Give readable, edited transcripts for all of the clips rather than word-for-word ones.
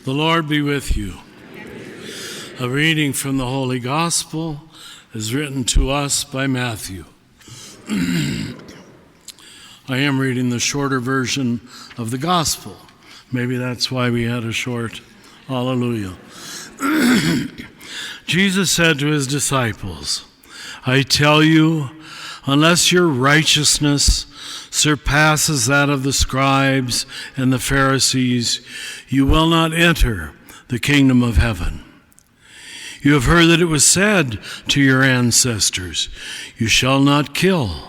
The Lord be with you. A reading from the Holy Gospel is written to us by Matthew. I am reading the shorter version of the Gospel. Maybe that's why we had a short Hallelujah. Jesus said to his disciples, I tell you, unless your righteousness surpasses that of the scribes and the Pharisees, you will not enter the kingdom of heaven. You have heard that it was said to your ancestors, you shall not kill,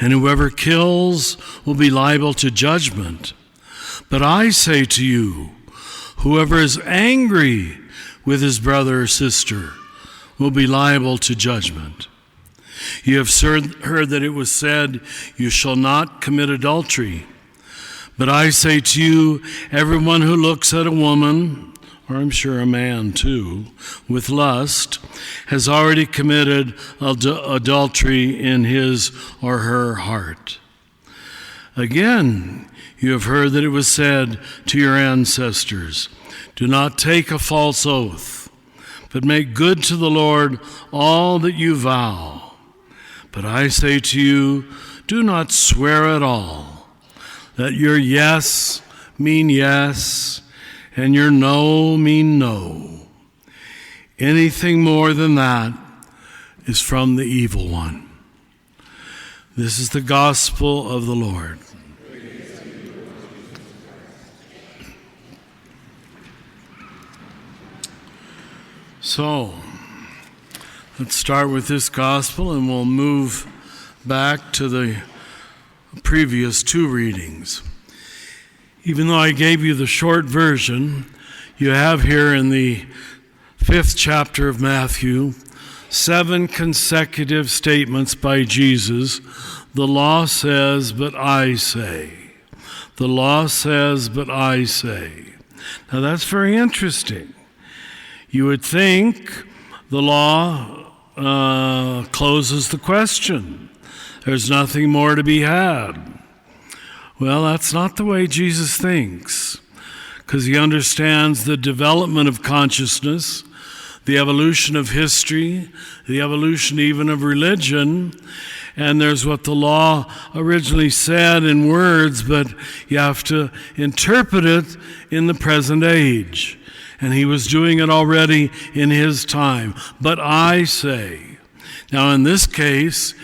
and whoever kills will be liable to judgment. But I say to you, whoever is angry with his brother or sister will be liable to judgment. You have heard that it was said, you shall not commit adultery. But I say to you, everyone who looks at a woman, or I'm sure a man too, with lust, has already committed adultery in his or her heart. Again, you have heard that it was said to your ancestors, do not take a false oath, but make good to the Lord all that you vow. But I say to you, do not swear at all. Let your yes mean yes, and your no mean no. Anything more than that is from the evil one. This is the gospel of the Lord. So, let's start with this gospel and we'll move back to the previous two readings. Even though I gave you the short version, you have here in the 5th chapter of Matthew 7 consecutive statements by Jesus. The law says, but I say. The law says, but I say. Now that's very interesting. You would think the law closes the question. There's nothing more to be had. Well, that's not the way Jesus thinks, because he understands the development of consciousness, the evolution of history, the evolution even of religion, and there's what the law originally said in words, but you have to interpret it in the present age. And he was doing it already in his time. But I say, now in this case,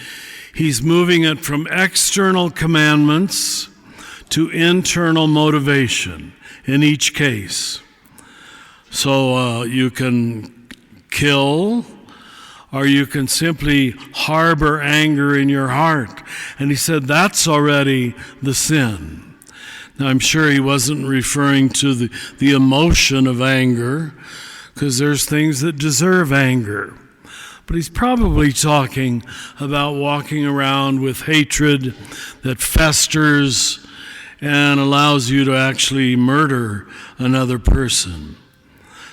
he's moving it from external commandments to internal motivation in each case. So you can kill, or you can simply harbor anger in your heart. And he said that's already the sin. Now, I'm sure he wasn't referring to the emotion of anger, because there's things that deserve anger. But he's probably talking about walking around with hatred that festers and allows you to actually murder another person.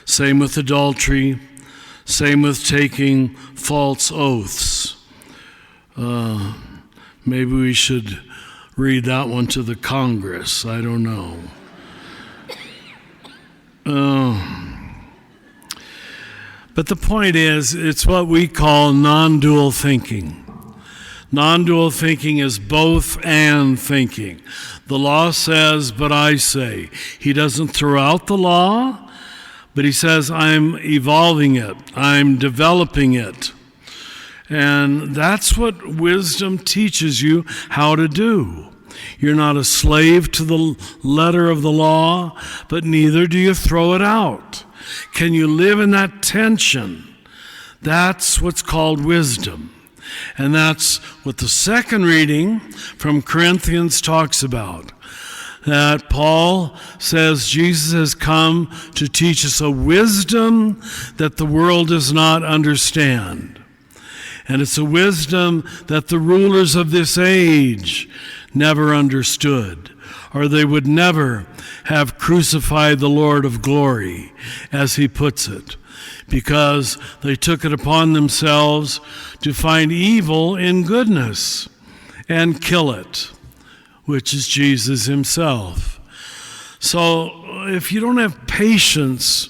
Same with adultery, same with taking false oaths. Maybe we should read that one to the Congress. I don't know. But the point is, it's what we call non-dual thinking. Non-dual thinking is both and thinking. The law says, but I say. He doesn't throw out the law, but he says, I'm evolving it. I'm developing it. And that's what wisdom teaches you how to do. You're not a slave to the letter of the law, but neither do you throw it out. Can you live in that tension? That's what's called wisdom. And that's what the second reading from Corinthians talks about. That Paul says Jesus has come to teach us a wisdom that the world does not understand. And it's a wisdom that the rulers of this age never understood, or they would never have crucified the Lord of glory, as he puts it, because they took it upon themselves to find evil in goodness and kill it, which is Jesus himself. So if you don't have patience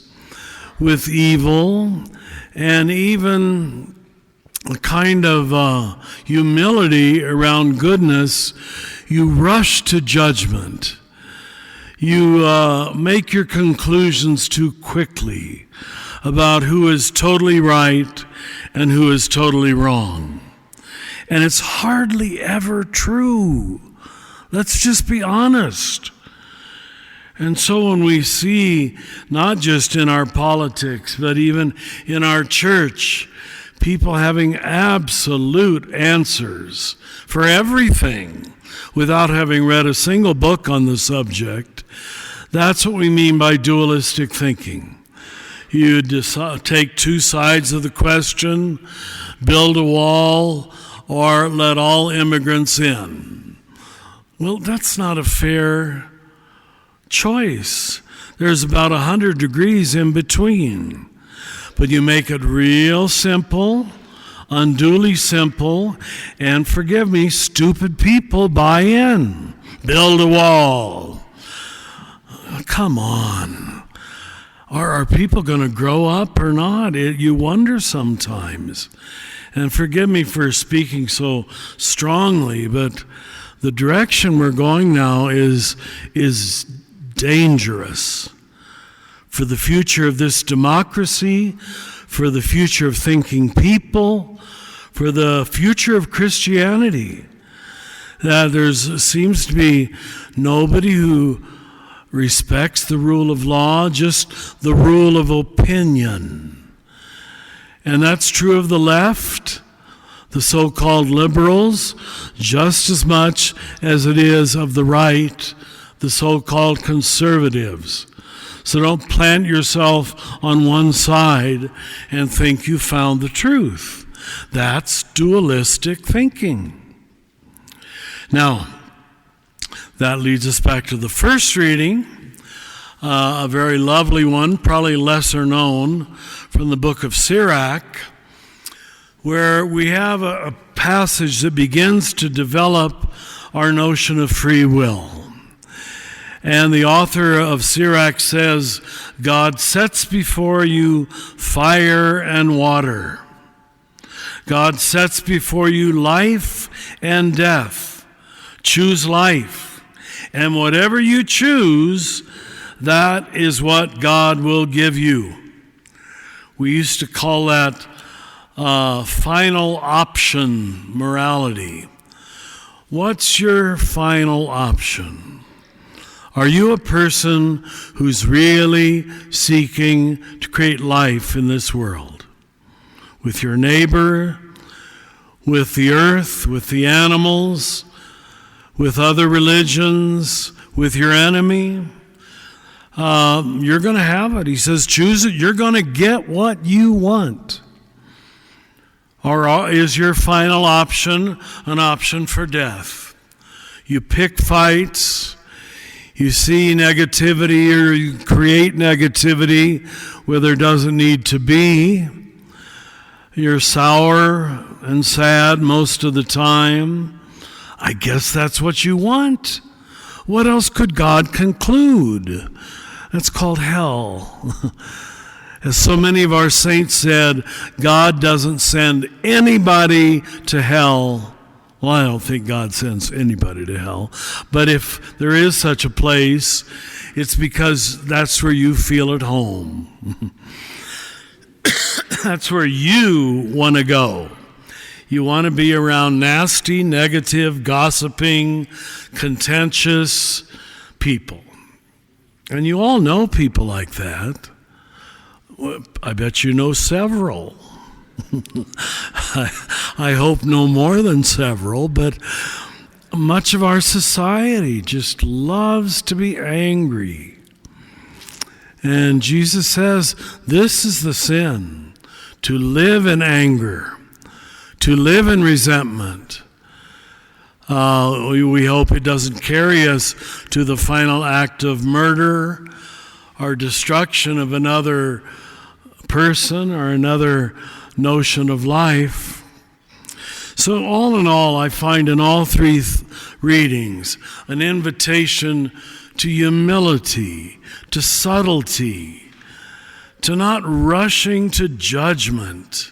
with evil and even a kind of humility around goodness, you rush to judgment. You make your conclusions too quickly about who is totally right and who is totally wrong. And it's hardly ever true. Let's just be honest. And so when we see, not just in our politics, but even in our church, people having absolute answers for everything without having read a single book on the subject, that's what we mean by dualistic thinking. You take two sides of the question, build a wall, or let all immigrants in. Well, that's not a fair choice. There's about 100 degrees in between. But you make it real simple, unduly simple, and forgive me, stupid people buy in. Build a wall. Come on. Are people going to grow up or not? You wonder sometimes. And forgive me for speaking so strongly, but the direction we're going now is dangerous for the future of this democracy, for the future of thinking people, for the future of Christianity. That there seems to be nobody who respects the rule of law, just the rule of opinion. And that's true of the left, the so-called liberals, just as much as it is of the right, the so-called conservatives. So don't plant yourself on one side and think you found the truth. That's dualistic thinking. Now, that leads us back to the first reading, a very lovely one, probably lesser known, from the book of Sirach, where we have a passage that begins to develop our notion of free will. And the author of Sirach says, God sets before you fire and water. God sets before you life and death. Choose life. And whatever you choose, that is what God will give you. We used to call that final option morality. What's your final option? Are you a person who's really seeking to create life in this world? With your neighbor, with the earth, with the animals, with other religions, with your enemy? You're going to have it. He says, choose it. You're going to get what you want. Or is your final option an option for death? You pick fights. You see negativity, or you create negativity where there doesn't need to be. You're sour and sad most of the time. I guess that's what you want. What else could God conclude? That's called hell. As so many of our saints said, God doesn't send anybody to hell. Well, I don't think God sends anybody to hell. But if there is such a place, it's because that's where you feel at home. That's where you want to go. You want to be around nasty, negative, gossiping, contentious people. And you all know people like that. I bet you know several. I hope no more than several, but much of our society just loves to be angry. And Jesus says, this is the sin, to live in anger, to live in resentment. We hope it doesn't carry us to the final act of murder or destruction of another person or another notion of life. So all in all, I find in all three readings an invitation to humility, to subtlety, to not rushing to judgment.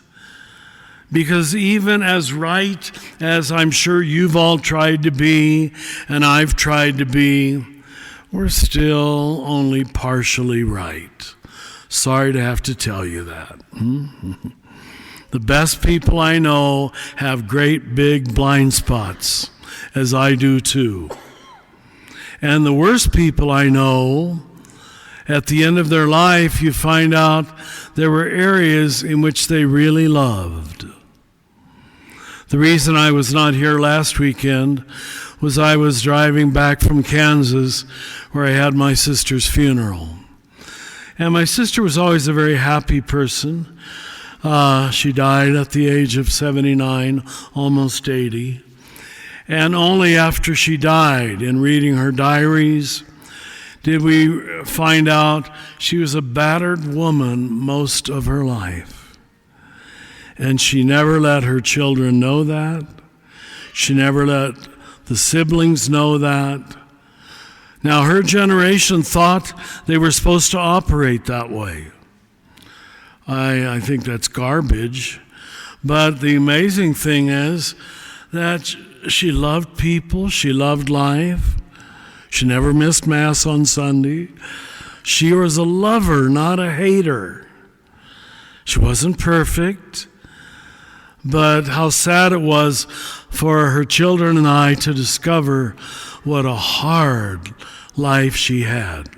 Because even as right as I'm sure you've all tried to be, and I've tried to be, we're still only partially right. Sorry to have to tell you that. The best people I know have great big blind spots, as I do too. And the worst people I know, at the end of their life, you find out there were areas in which they really loved. The reason I was not here last weekend was I was driving back from Kansas where I had my sister's funeral. And my sister was always a very happy person. She died at the age of 79, almost 80. And only after she died, in reading her diaries, did we find out she was a battered woman most of her life. And she never let her children know that. She never let the siblings know that. Now, her generation thought they were supposed to operate that way. I think that's garbage. But the amazing thing is that she loved people. She loved life. She never missed Mass on Sunday. She was a lover, not a hater. She wasn't perfect. But how sad it was for her children and I to discover what a hard life she had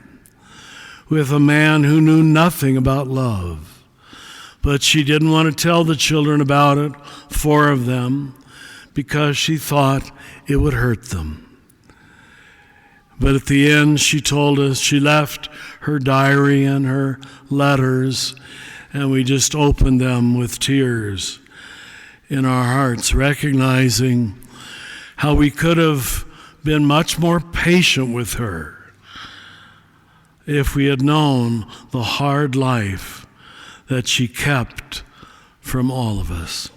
with a man who knew nothing about love. But she didn't want to tell the children about it, 4 of them, because she thought it would hurt them. But at the end, she told us she left her diary and her letters, and we just opened them with tears in our hearts, recognizing how we could have been much more patient with her if we had known the hard life that she kept from all of us.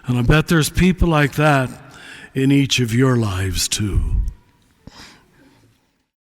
And I bet there's people like that in each of your lives too.